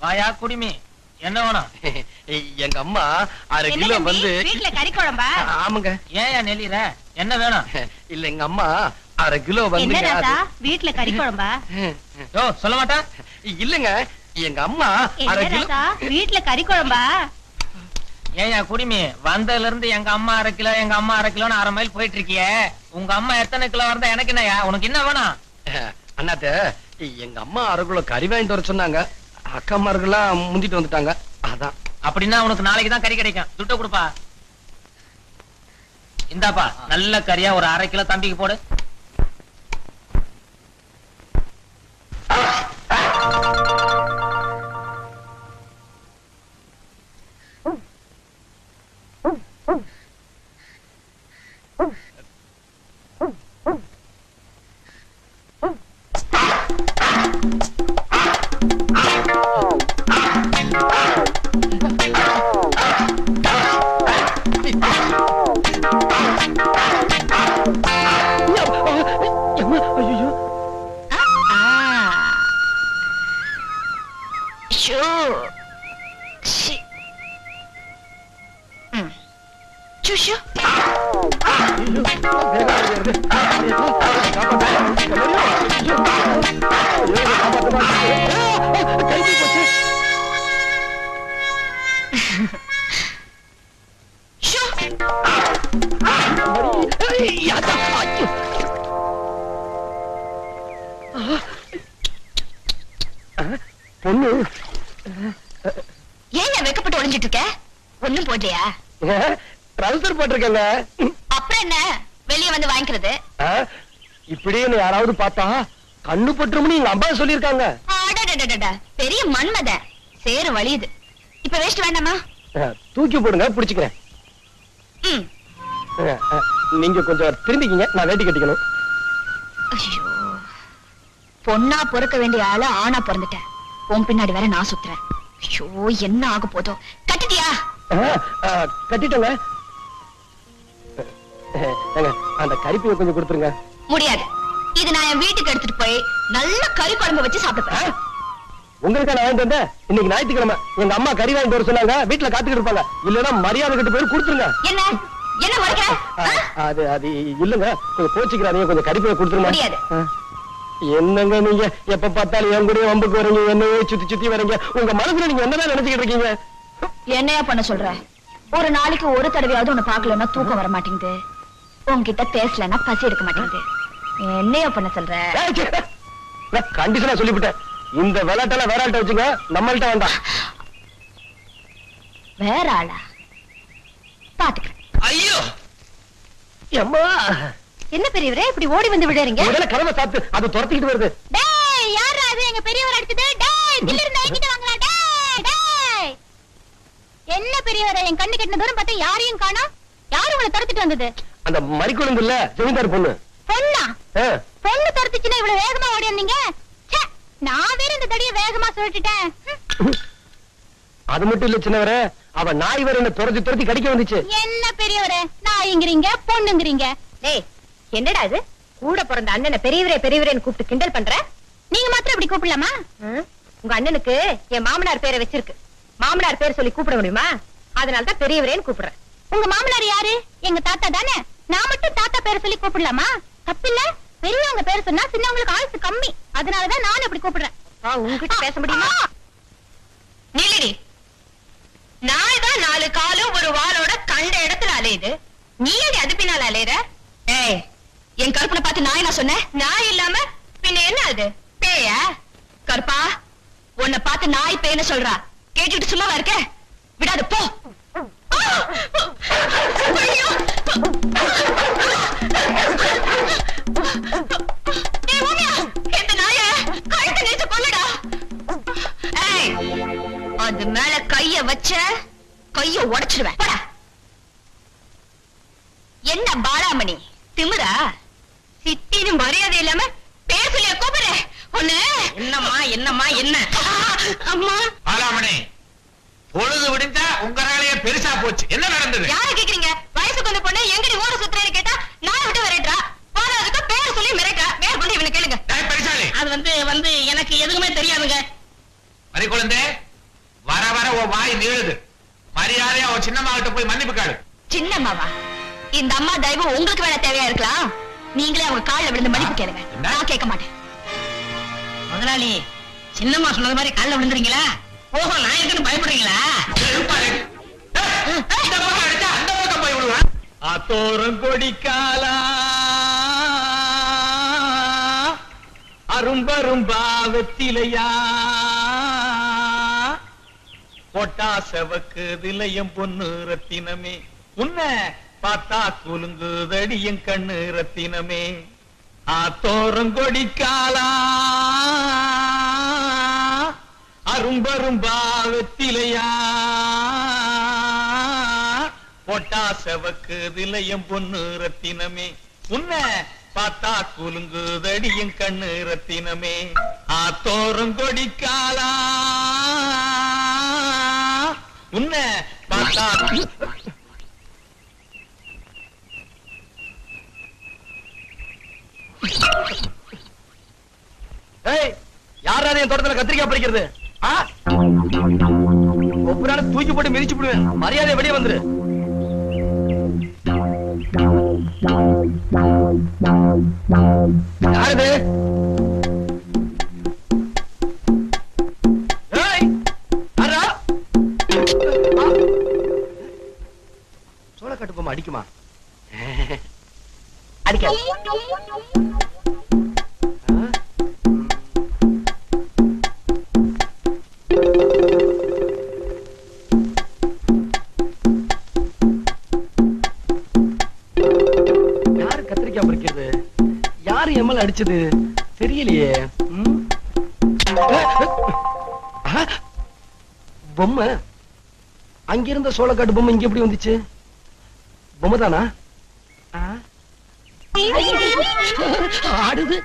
வாயா குடிமி, என்ன வேணும்? எங்க அம்மா 1/2 கிலோ வந்து வீட்டுல கறி குழம்பா? ஆமாங்க. ஏன் நெல்லிற, என்ன வேணும்? இல்ல எங்க அம்மா 1/2 கிலோ வந்து வீட்டுல கறி குழம்பா? யோ சொல்ல மாட்டா? இல்லங்க எங்க அம்மா 1/2 கிலோ வீட்டுல கறி குழம்பா? ஏன் குடிமி, வந்ததுல இருந்து எங்க அம்மா 1/2 கிலோ எங்க அம்மா 1/2 கிலோன்னு 1/2 மைல் போயிட்டு இருக்கியே. உங்க அம்மா எத்தனை கிலோ இருந்தா எனக்கு என்னயா? உனக்கு என்ன வேணும்? அண்ணாத்த எங்க அம்மா 1/2 கிலோ கறி வாங்கிட்டு வர சொன்னாங்க. அக்காமார்கள்லாம் முந்திட்டு வந்துட்டாங்க. அதான். அப்படின்னா உனக்கு நாளைக்கு தான் கறி கிடைக்கும். துட்ட கொடுப்பா. இந்தாப்பா நல்ல கறியா ஒரு 1/2 கிலோ தம்பிக்கு போடு. பொண்ணு ஏன் வெக்கப்பட்டு ஒளிஞ்சிட்டு இருக்க? ஒண்ணும் போட்டியா? ட்ரவுசர் போட்டிருக்கேங்க. அப்புறம் என்ன, வெளியே வந்து வாங்கிக்கிறது? இப்படின்னு யாராவது பார்த்தா கண்ணு பட்டுரும்னு எங்க அம்மா சொல்லிருக்காங்க. பெரிய மன்மத சேரு வலியுது. இப்ப வேஸ்ட் வேண்டாமா? தூக்கி போடுங்க, புடிச்சுக்கிறேன். நீங்க கொஞ்சம் திரும்பிக்கிங்க, நான் வேட்டி கட்டிக்கணும். பொண்ணா பொறுக்க வேண்டிய ஆளு ஆணா பிறந்துட்டேன். உன் பின்னாடி வேற நான் சுத்துறேன். ஐயோ என்ன ஆக போதோ. கட்டிட்டியா? கட்டிட்டேங்க. அந்த கறிப்பையை கொஞ்சம் கொடுத்துருங்க. முடியாது. இது நான் என் வீட்டுக்கு எடுத்துட்டு போய் நல்ல கறி குழம்பு வச்சு சாப்பிடுறேன். உங்களுக்கு நான் வாங்கிட்டு வந்தேன். இன்னைக்கு ஞாயிற்றுக்கிழமை எங்க அம்மா கறி வாங்கிட்டு வர சொன்னாங்க. வீட்டுல காத்துக்கிட்டு இருப்பாங்க. இல்லன்னா மரியாதை கிட்ட போய் கொடுத்துருங்க. என்ன என்ன மறைக்கிற? அது அது இல்லங்க, கொஞ்சம் கோச்சிக்கிறாதீங்க. கொஞ்சம் கறிப்பையை கொடுத்துருங்க. முடியாது. என்னங்க நீங்க எப்ப பார்த்தாலும் என் கூட வம்புக்கு வரீங்க, என்னையே சுத்தி சுத்தி வரீங்க. உங்க மனசுல நீங்க என்னதான் நினைச்சுக்கிட்டு இருக்கீங்க? என்னையா பண்ண சொல்ற? ஒரு நாளைக்கு ஒரு தடவையாவது உன்னை பாக்கலன்னா தூக்கம் வர மாட்டேங்குது. உன்கிட்ட பேசலன்னா பசி எடுக்க மாட்டேங்குது. என்னையா பண்ண சொல்ற? கண்டிஷனா சொல்லிவிட்டேன். இந்த விளையாட்டெல்லாம் வேற ஆள்கிட்ட வச்சுங்க, நம்மள்ட்ட வேண்டாம். வேற ஆளா? பாத்துக்கிறேன். ஐயோ அம்மா, என்ன பெரியவரே இப்படி ஓடி வந்து விடுறீங்க? முதல்ல கதவை சாத்து, அது துரத்திக்கிட்டு வருது. டேய் யாரா அது? எங்க பெரியவர் அடிச்சது. டேய் தில்ல இருந்து என்கிட்ட வாங்கடா. டேய் டேய் என்ன பெரியவரே, என் கண்ணு கெட்டின தூரம் பார்த்தா யாரையும் காணோம். யாரு உங்களை துரத்திட்டு வந்தது? அந்த மறிக்குழம்பு இல்ல, ஜமீன்தார் பொண்ணு. பொண்ணா? பொண்ணு துரத்துச்சுன்னா இவ்வளவு வேகமா ஓடி வந்தீங்க? நான் வேற இந்த தடிய வேகமா சொல்லிட்டேன். அது மட்டும் இல்ல சின்னவரே, அவ நாய் வேற என்ன துரத்தி துரத்தி கடிக்க வந்துச்சு. என்ன பெரியவரே, நாய்ங்கிறீங்க பொண்ணுங்கிறீங்க. டேய் என்னடா இது? கூட பிறந்த அண்ணனை பெரியவரே பெரியவரேன்னு கூப்பிட்டு கிண்டல் பண்ற? நீங்க மாத்திரம் இப்படி கூப்பிடலாமா? உங்க அண்ணனுக்கு என் மாமனார் பேரை வச்சிருக்கு. மாமனார் பேர் சொல்லி கூப்பிட முடியுமா? அதனாலதான் பெரியவரேன்னு கூப்பிடுறேன். உங்க மாமனார் யாரு? எங்க தாத்தா தானே. நான் மட்டும் தாத்தா பேரை சொல்லி கூப்பிடலாமா? தப்பில்ல. பெரியவங்க பேர் சொன்னா சின்னவங்களுக்கு ஆயுசு கம்மி. அதனாலதான் நான் இப்படி கூப்பிடுறேன். உங்ககிட்ட பேச முடியுமா? நில்லடி. நாய் தான் 4 காலும் ஒரு வாளோட கண்ட இடத்துல அலையுது. நீ ஏடி அது பின்னால அலையுற? ஏய், என் கருப்பனை பார்த்து நாய் நான் சொன்னேன்? நாய் இல்லாம பின்ன என்ன அது? பேயா? கருப்பா, உன்னை பார்த்து நாய் பேன்னு சொல்றா. கேட்டுட்டு சும்மாவா இருக்க? விடாது போ. அது மேல கைய வச்ச கைய உடைச்சிடுவேன். என்ன பாலாமணி திமிரா? சித்தின்னு மரியாதை இல்லாம பேர் சொல்லிய கூப்பிடுற ஒண்ணு. என்னம்மா என்னம்மா என்ன? அம்மா பாலாமணி, பொழுது விடிஞ்சா உங்க வேலையே பெருசா போச்சு. என்ன நடந்தது? யாரை கேக்குறீங்க? வயசுக்கு வந்த பொண்ணு எங்கடி ஊர சுத்துறேன்னு கேட்டா நான் விட்டு வரேன்றா. போறதுக்கு பேர் சொல்லி மிரட்டா. மேல கொண்டு இவனை கேளுங்க. பெருசாலி, அது வந்து எனக்கு எதுவுமே தெரியாதுங்க. மறி குழந்தை, உன் வாய் நீளுது. மரியாதையா அவன் சின்னம்மா கிட்ட போய் மன்னிப்பு கேளு. சின்னம்மாவா? இந்த அம்மா தயவு உங்களுக்கு வேணா தேவையா இருக்கலாம். நீங்களே அவங்க கால்ல விழுந்து மன்னிப்பு கேளுங்க. நான் கேட்க மாட்டேன். முதலாளி, சின்னம்மா சொன்னது மாதிரி கால்ல விழுந்துறீங்களா? ஓஹோ, நான் இருக்குன்னு பயப்படுறீங்களா? இந்த பக்கம் அடிச்சா அந்த பக்கம் போய் விடுவான். ஆத்தோரம் கொடிக்காலா அரும்பரும்பா வெத்திலையா பொட்டா செவக்கு விலையம் பொண்ணு ரத்தினமே உன்ன பார்த்தா குலுங்குதடி என் கண்ணு ரத்தினமே. ஆத்தோரம் கொடிக்காலா அரும்பரும்பா வெத்திலையா பொட்டா செவக்கு விலையம் பொண்ணு ரத்தினமே உன்ன பார்த்தா குலுங்குதடி என் கண்ணு ரத்தினமே. ஆத்தோரம் கொடிக்காலா உன்ன பார்த்தா யாராவது என் தோட்டத்துல கத்திரிக்காய் பறிக்கிறது? ஒவ்வொரு நாள் தூக்கி போட்டு மிதிச்சு விடுவேன். மரியாதை வெளியே வந்துரு. யாரு? சோளக்காட்டு பொம்மை அடிக்குமா? அடிக்க அடிச்சது தெரியலையே. பொம்மை அங்கிருந்த சோளக்காட்டு பொம்மை இங்க எப்படி வந்துச்சு? பொம்மை தானா? ஆடுது.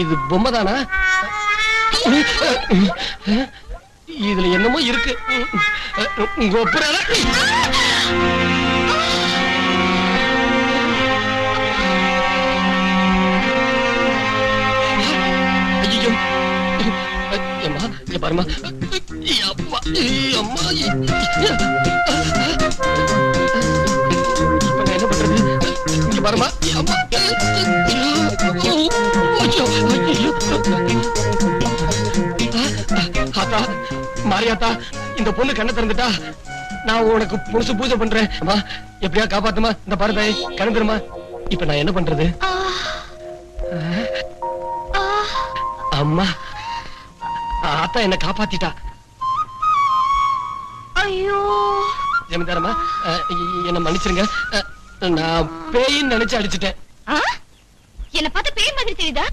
இது பொம்மை தானா? இதுல என்னமோ இருக்கு. பாருமா, என்ன பண்றது? பாருமா, மாரியாத்தா, இந்த பொண்ணு கண்ணை திறந்துட்டா நான் உனக்கு புதுசு பூஜை பண்றேன். அம்மா, எப்படியா காப்பாத்துமா? இந்த பாரு தாய், கணந்துருமா. இப்ப நான் என்ன பண்றது? அம்மா, ஆத்தா என்ன காப்பாத்திட்டா. ஐயோ ஜமீன்தாரம்மா, என்ன மன்னிச்சிருங்க. நான் பேயின்னு நினைச்சு அடிச்சுட்டேன். என்ன பார்த்து பேய் மாதிரி தெரியுதா?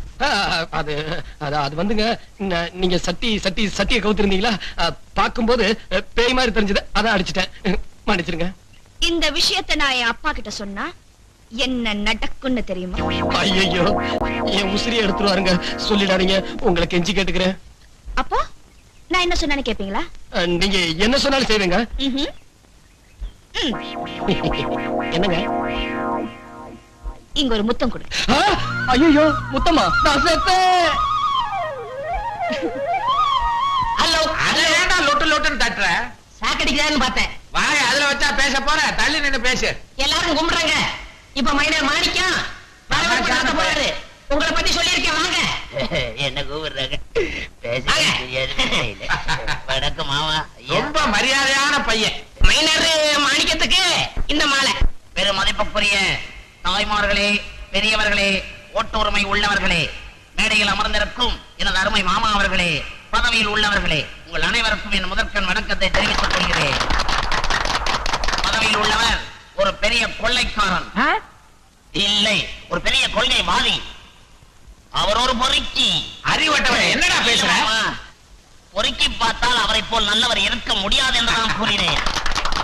அது வந்துங்க, நீங்க சட்டியை கவுத்திருந்தீங்களா, பார்க்கும்போது பேய் மாதிரி தெரிஞ்சது, அதான் அடிச்சுட்டேன். மன்னிச்சிருங்க. இந்த விஷயத்தை நான் என் அப்பா கிட்ட சொன்னா என்ன நடக்கும்னு தெரியுமா? ஐயோ, என் உசிரியை எடுத்துருவாருங்க. சொல்லிடாதீங்க, உங்களை கெஞ்சி கேட்டுக்கிறேன். அப்போ நான் என்ன சொன்னான்னு கேப்பீங்களா? நீங்க என்ன சொன்னாலும் செய்வீங்க. என்னங்க? இங்க ஒரு முத்தம் கொடு. ஐயோ, முத்தமா? நான் செத்தேன். ஹலோ, அத ஏன்டா லொட்டு லொட்டுன்னு தட்டுற? சாக்கடிக்கிறான்னு பார்த்தேன். வாய அதுல வச்சா பேச போற, தள்ளி நின்னு பேசு. எல்லாரும் கும்பிடுறாங்க. இப்ப மைனர் மாணிக்கம் போறாரு. உங்களை பத்தி சொல்லியிருக்கேன், வாங்க. என்ன கூப்பிடுறாங்க? வணக்கம் மாமா. ரொம்ப மரியாதையான பையன். மைனர் மாணிக்கத்துக்கு இந்த மாலை. பெரும் மதிப்புக்குரிய தாய்மார்களே, பெரியவர்களே, ஓட்டுரிமை உள்ளவர்களே, மேடையில் அமர்ந்திருக்கும் எனது அருமை மாமா அவர்களே, பதவியில் உள்ளவர்களே, உங்கள் அனைவருக்கும் என் முதற்கண் வணக்கத்தை தெரிவித்துக் கொள்கிறேன். பதவியில் உள்ளவர் ஒரு பெரிய கொள்ளைக்காரன் இல்லை, ஒரு பெரிய கொள்கைவாதி. அவர் ஒரு பொறுக்கி. அறிவட்டவன் என்னடா பேசுற? பொறுக்கி பார்த்தால் அவரை போல் நல்லவர் இருக்க முடியாது என்று நான் கூறினேன்.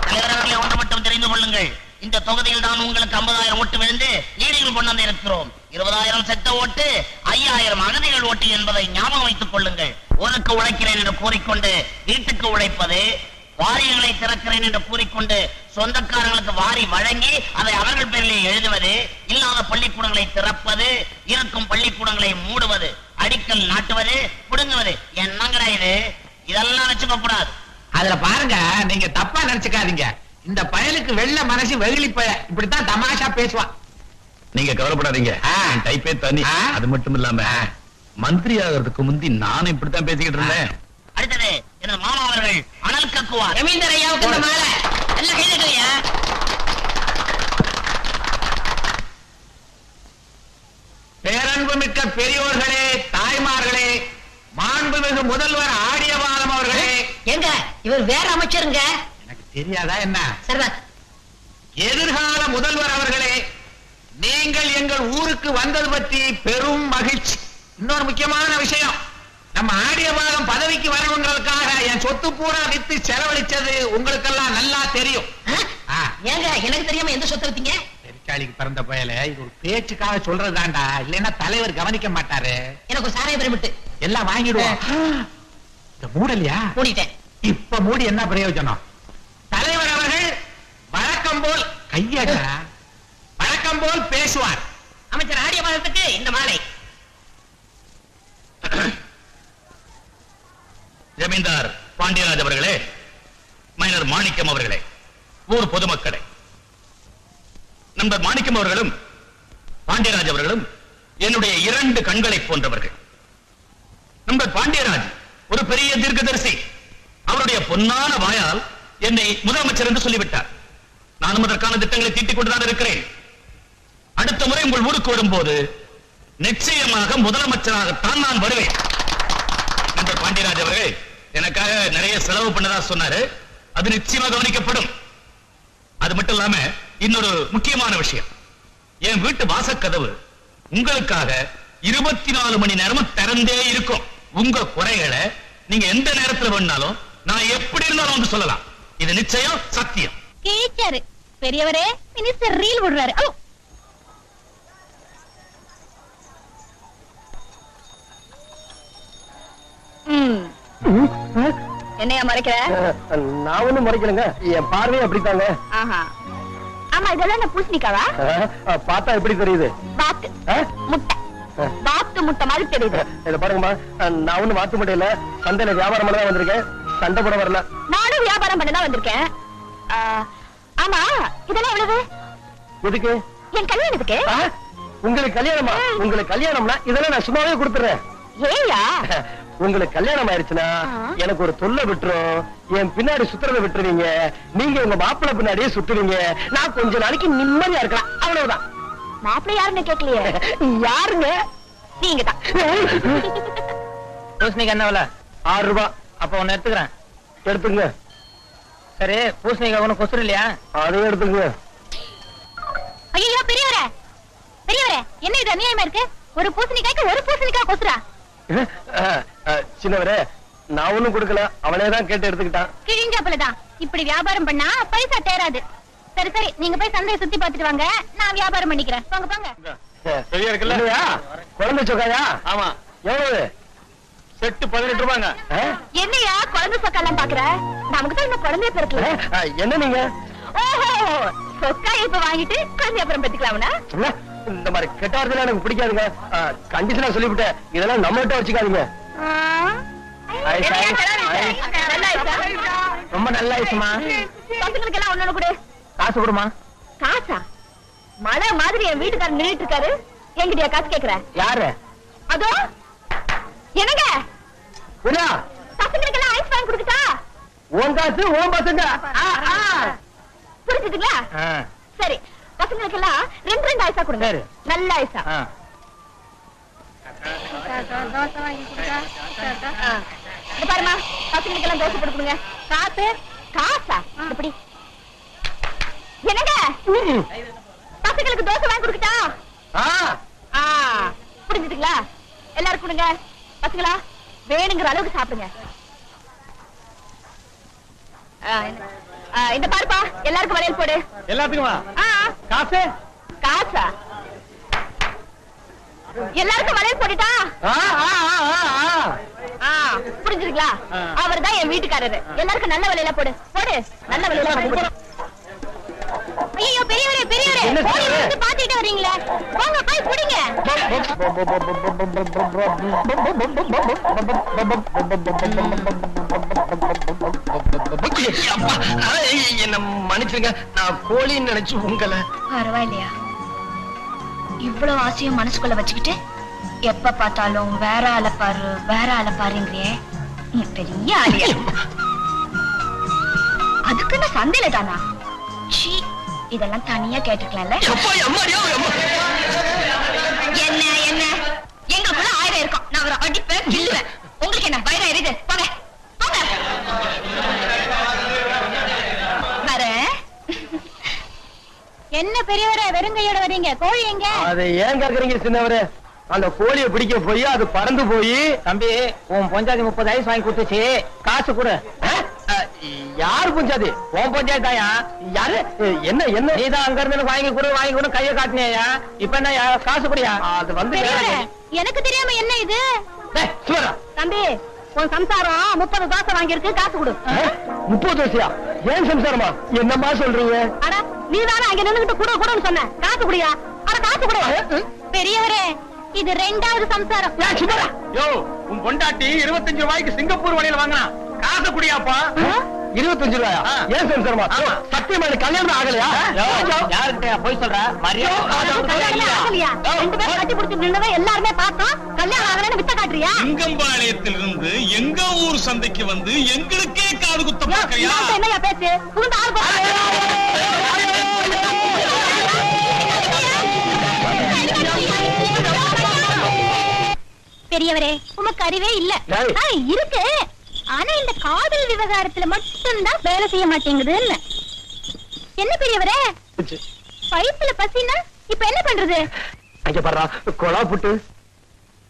தலைவர்களே, ஒன்று மட்டும் தெரிந்து கொள்ளுங்கள். இந்த தொகுதியில் தான் உங்களுக்கு 50,000 ஓட்டு விழுந்து நீடிகள் கொண்டு வந்து இருக்கிறோம். 20,000 செத்த ஓட்டு, 5,000 அகதிகள் ஓட்டு என்பதை ஞாபகம் வைத்துக் கொள்ளுங்கள். ஊருக்கு உழைக்கிறேன் என்று கூறிக்கொண்டு வீட்டுக்கு உழைப்பது, வாரியங்களை திறக்கிறேன் என்று கூறிக்கொண்டு சொந்தக்காரர்களுக்கு வாரி வழங்கி அதை அவர்கள் பேரிலே எழுதுவது, இல்லாத பள்ளிக்கூடங்களை திறப்பது, இருக்கும் பள்ளிக்கூடங்களை மூடுவது, அடிக்கல் நாட்டுவது, புடுங்குவது, என்னங்கடா இது? இதெல்லாம் வச்சுக்க கூடாது. அதுல பாருங்க, நீங்க தப்பா நினைச்சுக்காதீங்க. இந்த பயலுக்கு வெள்ள மனசு வெகுளி பய இப்படித்தான் தமாஷா பேசுவான். நீங்க கவலைப்படாதீங்க, டைப்பே தனி. அது மட்டும் இல்லாம மந்திரி ஆகிறதுக்கு முந்தி நானும் இப்படித்தான் பேசிக்கிட்டு இருந்தேன். அடுத்தது எனது மாமா அவர்கள் அனல் கக்குவார். ரவீந்தர் ஐயாவுக்கு இந்த மாலை நல்ல கைதட்டலையா? பேரன்புமிக்க பெரியோர்களே, தாய்மார்களே, மாண்புமிகு முதல்வர் ஆடியபாலம் அவர்களே. எங்க இவர் வேற அமைச்சருங்க. எனக்கு தெரியாதா என்ன? சரிதான். எதிர்கால முதல்வர் அவர்களே, நீங்கள் எங்கள் ஊருக்கு வந்தது பற்றி பெரும் மகிழ்ச்சி. இன்னொரு முக்கியமான விஷயம், நம்ம ஆடியபாலம் பதவிக்கு வரவங்களுக்காக என் சொத்து பூரா வித்து செலவழிச்சது உங்களுக்கெல்லாம் நல்லா தெரியும். ஏங்க எனக்கு தெரியாம எந்த சொத்தை வித்தீங்க? பெருச்சாளிக்கு பிறந்த பயல, இது ஒரு பேச்சுக்காக சொல்றதாண்டா, இல்லைன்னா தலைவர் கவனிக்க மாட்டாரு. எனக்கு ஒரு சாராய பிரமிட்டு எல்லாம் வாங்கிடுவோம். இந்த மூடலையா? மூடிட்டேன். இப்ப மூடி என்ன பிரயோஜனம்? தலைவர் அவர்கள் வழக்கம் போல் கையட வழக்கம் போல் பேசுவார். அமைச்சர் ஆடியபாலத்துக்கு இந்த மாலை. ஜமீன்தார் பாண்டியராஜ் அவர்களே, மைனர் மாணிக்கம் அவர்களே, ஊர் பொதுமக்களே, நண்பர் மாணிக்கம் அவர்களும் பாண்டியராஜ் அவர்களும் என்னுடைய 2 கண்களை போன்றவர்கள். நண்பர் பாண்டியராஜ் ஒரு பெரிய தீர்க்கதரிசி. அவருடைய பொன்னான வாயால் என்னை முதலமைச்சர் என்று சொல்லிவிட்டார். நானும் அதற்கான திட்டங்களை தீட்டிக் கொண்டுதான் இருக்கிறேன். அடுத்த முறை உங்கள் ஊருக்கு வரும்போது நிச்சயமாக முதலமைச்சராகத்தான் நான் வருவேன். நண்பர் பாண்டியராஜ் அவர்கள் எனக்காக நிறைய செலவு பண்ணதா சொன்னாரு. அது நிச்சயமாக கவனிக்கப்படும். அது மட்டும் இல்லாம இன்னொரு முக்கியமான விஷயம், என் வீட்டு வாசக்கதவு உங்களுக்காக 24 மணி நேரமும் திறந்தே இருக்கும். உங்க குறைகளை நீங்க எந்த நேரத்துல வேணாலும் நான் எப்படி இருந்தாலும் வந்து சொல்லலாம். இது நிச்சயம் சத்தியம். கேச்சாரு பெரியவரே, மினிஸ்டர் ரீல் விடுறாரு. என்னையா மறைக்கிற? நான் ஒண்ணும் மறைக்கலங்க, என் பார்வையே அப்படித்தாங்க. ஆமா, இதெல்லாம் என்ன பூசணிக்காவா? பார்த்தா எப்படி தெரியுது? பாத்து முட்டை, பாத்து முட்டை மாதிரி தெரியுது. இத பாருங்கம்மா, நான் ஒண்ணும் மாத்து முட்டையில சந்தையில வியாபாரம் பண்ண தான் வந்திருக்கேன், சண்டை போட வரல. நானும் வியாபாரம் பண்ண தான் வந்திருக்கேன். ஆமா, இதெல்லாம் எவ்வளவு? எதுக்கு? என் கல்யாணத்துக்கு. உங்களுக்கு கல்யாணமா? உங்களுக்கு கல்யாணம்னா இதெல்லாம் நான் சும்மாவே கொடுத்துறேன். ஏயா? உங்களுக்கு கல்யாணம் ஆயிடுச்சுன்னா எனக்கு ஒரு தொல்லை விட்டுரும். என் பின்னாடி சுத்துறதை விட்டுருவீங்க, நீங்க உங்க மாப்பிள்ளை பின்னாடியே சுத்துவீங்க. நான் கொஞ்ச நாளைக்கு நிம்மதியா இருக்கலாம், அவ்வளவுதான். மாப்பிள்ளை யாருன்னு கேட்கலையே. யாருங்க? நீங்க தான். பூசணிக்கு என்ன விலை? 6 ரூபாய். அப்ப ஒண்ணு எடுத்துக்கிறேன். எடுத்துங்க. சரி, பூசணிக்காய் ஒண்ணு கொசுறு இல்லையா? அதையும் எடுத்துங்க. ஐயோ பெரியவரே, பெரியவரே, என்ன இது அநியாயமா இருக்கு? ஒரு பூசணிக்காய்க்கு ஒரு பூசணிக்காய் கொசுரா? சின்னவரே, நான் ஒண்ணும் கொடுக்கல, அவனேதான் கேட்டு எடுத்துக்கிட்டான். கிழிஞ்சாப்புலதான். இப்படி வியாபாரம் பண்ணா பைசா தேராது. சரி சரி, நீங்க போய் சந்தையை சுத்தி பாத்துட்டு வாங்க, நான் வியாபாரம் பண்ணிக்கிறேன். வாங்க போங்க. சரியா இருக்குல்ல? குழந்தை சொக்காயா? ஆமா. எவ்வளவு? செட்டு 18 ரூபாங்க. என்னையா குழந்தை சொக்கெல்லாம் பாக்குற? நமக்கு தான் இன்னும் குழந்தைய பிறக்கல. என்ன நீங்க? ஓஹோ, சொக்கா இப்ப வாங்கிட்டு குழந்தை அப்புறம் பெற்றுக்கலாம்னா? இந்த மாதிரி கெட்டார்தெல்லாம் எனக்கு பிடிக்காதுங்க. கண்டிஷனா சொல்லிவிட்டேன், இதெல்லாம் நம்மகிட்ட வச்சுக்காதீங்க. ரொம்ப நல்ல ஐசுமா. பசங்களுக்கு எல்லாம் ஒண்ணு கொடு. காசு கொடுமா. காசா? மழை மாதிரி என் வீட்டுக்காரர் நின்னுட்டு இருக்காரு, என்கிட்டயா காசு கேக்குற? யாரு? அதோ என்னங்க, புரியா? பசங்களுக்கு எல்லாம் ஐஸ் வாங்கி கொடுக்கட்டா? உன் காசு உன் பசங்க. புரிஞ்சுதுங்களா? சரி, பசங்களுக்கு எல்லாம் 2 ஐஸா கொடுங்க. நல்ல ஐஸா. பாருமா, பசங்களுக்கு எல்லாம் தோசை போட்டு கொடுங்க. காசு? காசா? இப்படி என்னங்க, பசங்களுக்கு தோசை வாங்கி கொடுக்கட்டா? புரிஞ்சுதுங்களா? எல்லாரும் கொடுங்க. பசங்களா, வேணுங்கிற அளவுக்கு சாப்பிடுங்க. இந்த பாருப்பா, எல்லாருக்கும் வளையல் போடு. எல்லாத்துக்குமா? காசு? காசா? எல்லாருக்கும் வளையல் போட்டுட்டா? புரிஞ்சுதுங்களா? அவர் தான் என் வீட்டுக்காரரு. எல்லாருக்கும் நல்ல வளையல போடு. போடு, நல்ல வளையல போடு. ஐயோ பெரியவரே, பெரியவரே, வந்து பாத்துக்கிட்டு வர்றீங்களே, போங்க போய் புடிங்க. அப்பா, என்ன மன்னிச்சிருங்க, நான் கோழின்னு நினைச்சு உங்களை. பரவாயில்லையா? இவ்வளவு ஆசையும் மனசுக்குள்ள வச்சுக்கிட்டு எப்ப பார்த்தாலும் வேற ஆளை பாருங்கிறியே, நீ பெரிய ஆளியா? அதுக்குன்னு சந்தையில தானா? சீ, இதெல்லாம் தனியா கேட்டுக்கலாம்ல. என்ன என்ன எங்களுக்குள்ள 1000 இருக்கும். நான் ஒரு அடிப்பேன், கிள்ளுவேன். உங்களுக்கு என்ன பயிரா இருக்கு? போங்க போங்க. வரேன். என்ன பெரியவரே வெறுங்கையோட வரீங்க? கோழி எங்க? அதை ஏன் கேக்குறீங்க சின்னவரே? அந்த கோழியை பிடிக்க போய் அது பறந்து போய். தம்பி, உன் பொஞ்சாதி 30 ஐஸ் வாங்கி கொடுத்துச்சு, காசு கொடு. யாரு பஞ்சாதி? உன் பொஞ்சாதி தாயா? யாரு? என்ன என்ன? நீதான் அங்க இருந்து வாங்கி கொடு கையை காட்டினியா? இப்ப என்ன காசு குடியா? அது வந்து பெரியவரே, எனக்கு தெரியாம என்ன இது? தம்பி, உன் சம்சாரம் 30 தோசை வாங்கியிருக்கு, காசு கொடு. 30 தோசையா? ஏன் சம்சாரமா? என்னமா சொல்றீங்க? அட, நீதானே அங்க நின்னுகிட்டு குடு குடுன்னு சொன்ன. காசு குடியா? அட காசு குடு. பெரியவரே, இது 2வது சம்சாரம். யோ, உன் பொண்டாட்டி 25 ரூபாய்க்கு சிங்கப்பூர் வழியில வாங்கினா, காசு குடியாப்பா. 25 ரூபாயா? ஏன் சம்சாரமா? சத்தியமா எனக்கு கல்யாணம் ஆகலையா? யாருக்கிட்ட போய் சொல்ற? கல்யாணமே ஆகலையா? 2 பேரும் கட்டி பிடிச்சு நின்னதை எல்லாருமே பார்த்தோம். கல்யாணம் ஆகலைன்னு வித்த காட்டுறியா? சிங்கம்பாளையத்திலிருந்து எங்க ஊர் சந்தைக்கு வந்து எங்களுக்கே காது குத்த பார்க்கறியா? இவன்ட்ட என்னய்யா பேச்சு? புகுந்த ஆள் பெரியவரே, உமக்கு அறிவே இல்ல. இருக்கு, ஆனா இந்த காதல் விவகாரத்துல மட்டும்தான் வேலை செய்ய மாட்டேங்குது. என்ன பெரியவரே, பைப்புல பசினா இப்ப என்ன பண்றது? அங்க பாரு, கொலா புட்டு